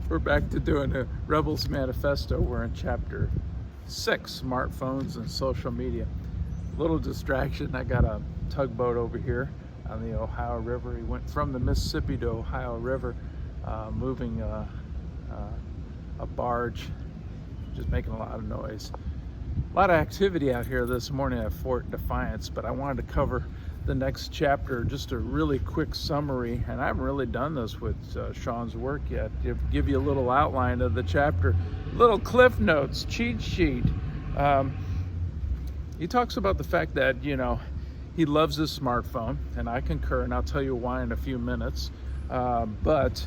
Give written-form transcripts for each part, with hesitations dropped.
We're back to doing a Rebels Manifesto. We're in chapter 6, smartphones and social media. Little distraction, I got a tugboat over here on the Ohio River. He went from the Mississippi to Ohio River, moving a barge, just making a lot of noise. A lot of activity out here this morning at Fort Defiance, but I wanted to cover the next chapter, just a really quick summary, and I haven't really done this with Sean's work yet. Give you a little outline of the chapter, little cliff notes, cheat sheet. He talks about the fact that, he loves his smartphone, and I concur, and I'll tell you why in a few minutes. But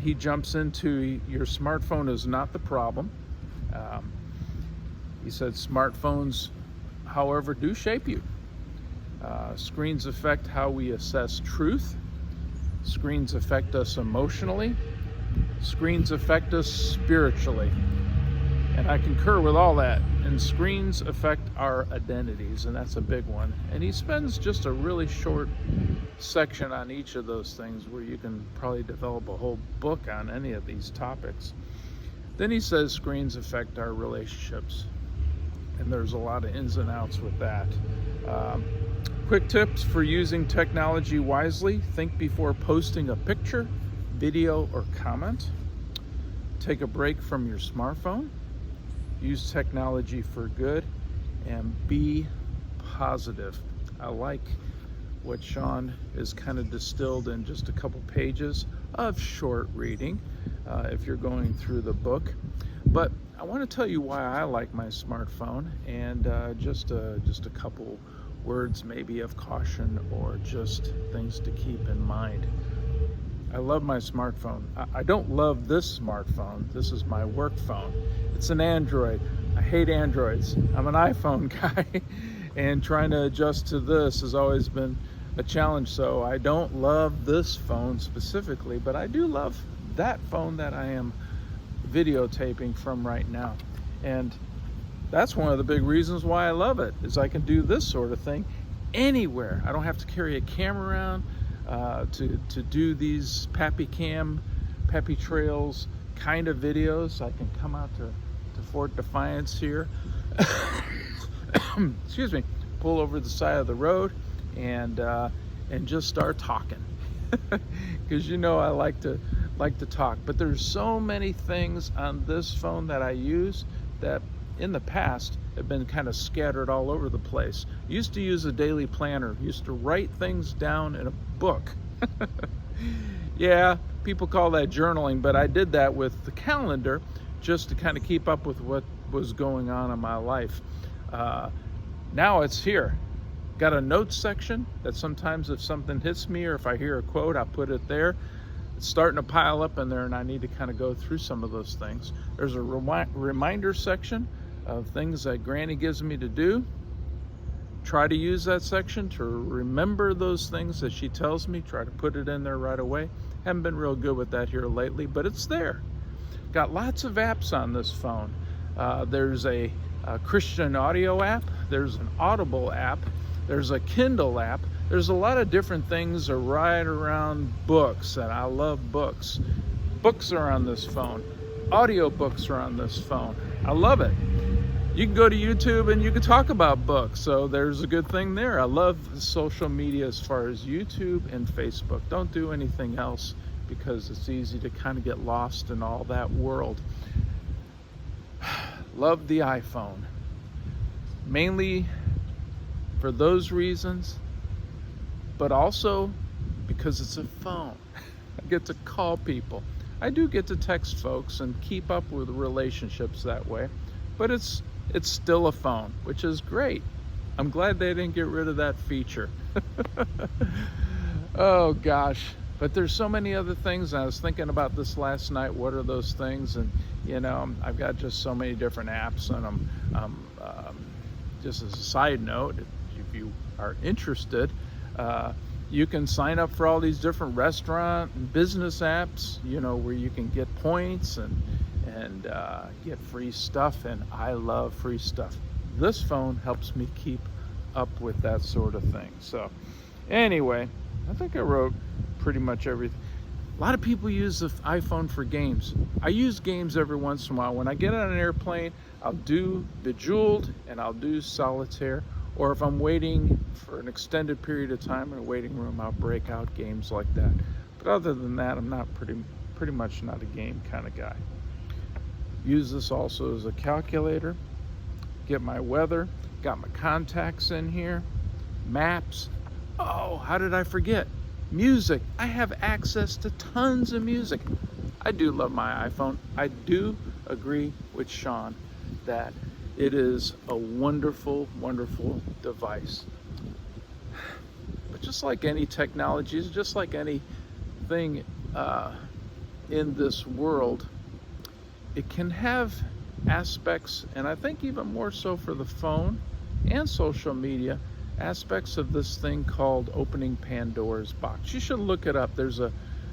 he jumps into your smartphone is not the problem. He said smartphones, however, do shape you. Screens affect how we assess truth. Screens affect us emotionally. Screens affect us spiritually. And I concur with all that. And screens affect our identities, and that's a big one. And he spends just a really short section on each of those things where you can probably develop a whole book on any of these topics. Then he says screens affect our relationships. And there's a lot of ins and outs with that. Quick tips for using technology wisely. Think before posting a picture, video, or comment. Take a break from your smartphone. Use technology for good, and be positive. I like what Sean is kind of distilled in just a couple pages of short reading if you're going through the book. But I want to tell you why I like my smartphone, and just a couple words maybe of caution or just things to keep in mind. I love my smartphone. I don't love this smartphone. This is my work phone. It's an Android. I hate Androids. I'm an iPhone guy, and trying to adjust to this has always been a challenge. So I don't love this phone specifically, but I do love that phone that I am videotaping from right now. And that's one of the big reasons why I love it, is I can do this sort of thing anywhere. I don't have to carry a camera around to do these Pappy Trails kind of videos. I can come out to Fort Defiance here, excuse me, pull over the side of the road and just start talking, because I like to talk. But there's so many things on this phone that I use that in the past have been kind of scattered all over the place. Used to use a daily planner, used to write things down in a book. Yeah, people call that journaling, but I did that with the calendar just to kind of keep up with what was going on in my life. Now it's here. Got a notes section that sometimes if something hits me or if I hear a quote, I'll put it there. It's starting to pile up in there, and I need to kind of go through some of those things. There's a reminder section of things that Granny gives me to do. Try to use that section to remember those things that she tells me. Try to put it in there right away. Haven't been real good with that here lately, but it's there. Got lots of apps on this phone. There's a Christian audio app. There's an Audible app. There's a Kindle app. There's a lot of different things right around books, and I love books. Books are on this phone. Audio books are on this phone. I love it. You can go to YouTube and you can talk about books, so there's a good thing there. I love social media as far as YouTube and Facebook. Don't do anything else because it's easy to kind of get lost in all that world. Love the iPhone. Mainly for those reasons, but also because it's a phone. I get to call people. I do get to text folks and keep up with relationships that way, but it's still a phone, which is great. I'm glad they didn't get rid of that feature. Oh gosh, but there's so many other things. I was thinking about this last night. What are those things? And I've got just so many different apps on them. Just as a side note, if you are interested, you can sign up for all these different restaurant and business apps, where you can get points and get free stuff, and I love free stuff. This phone helps me keep up with that sort of thing. So anyway, I think I wrote pretty much everything. A lot of people use the iPhone for games. I use games every once in a while. When I get on an airplane, I'll do Bejeweled and I'll do Solitaire. Or if I'm waiting for an extended period of time in a waiting room, I'll break out games like that. But other than that, I'm not pretty much not a game kind of guy. Use this also as a calculator. Get my weather. Got my contacts in here. Maps. Oh, how did I forget? Music. I have access to tons of music. I do love my iPhone. I do agree with Sean that it is a wonderful, wonderful device. But just like any technology, it's just like anything in this world, it can have aspects, and I think even more so for the phone and social media, aspects of this thing called opening Pandora's box. You should look it up. There's a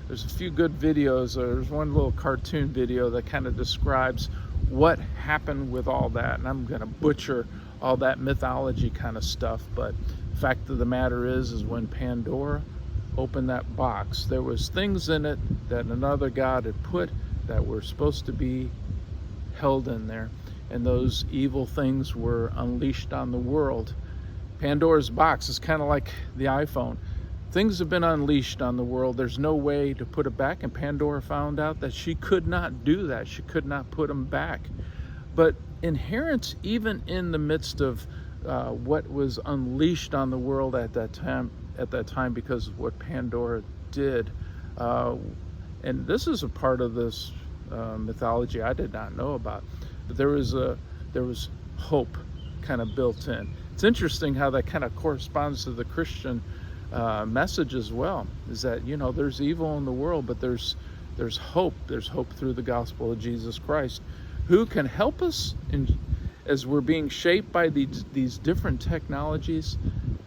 few good videos. There's one little cartoon video that kind of describes what happened with all that, and I'm gonna butcher all that mythology kind of stuff, but the fact of the matter is when Pandora opened that box, there was things in it that another god had put that were supposed to be held in there, and those evil things were unleashed on the world. Pandora's box is kind of like the iPhone. Things have been unleashed on the world. There's no way to put it back, and Pandora found out that she could not do that. She could not put them back. But inherent even in the midst of what was unleashed on the world at that time because of what Pandora did, and this is a part of this mythology I did not know about, but there was hope kind of built in. It's interesting how that kind of corresponds to the Christian message as well, is that, you know, there's evil in the world, but there's hope. There's hope through the gospel of Jesus Christ, who can help us as we're being shaped by these different technologies.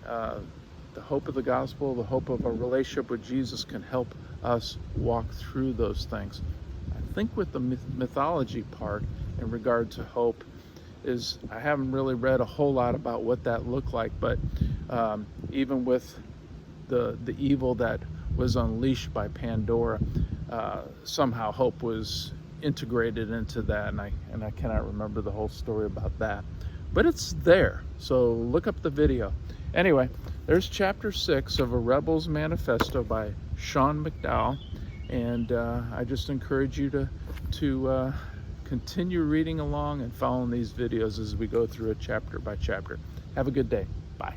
The hope of the gospel, the hope of a relationship with Jesus can help us walk through those things. I think with the mythology part in regard to hope is, I haven't really read a whole lot about what that looked like, but even with the evil that was unleashed by Pandora, somehow hope was integrated into that, and I cannot remember the whole story about that, but it's there, so look up the video. Anyway, there's chapter 6 of A Rebel's Manifesto by Sean McDowell, and I just encourage you to continue reading along and following these videos as we go through it chapter by chapter. Have a good day. Bye.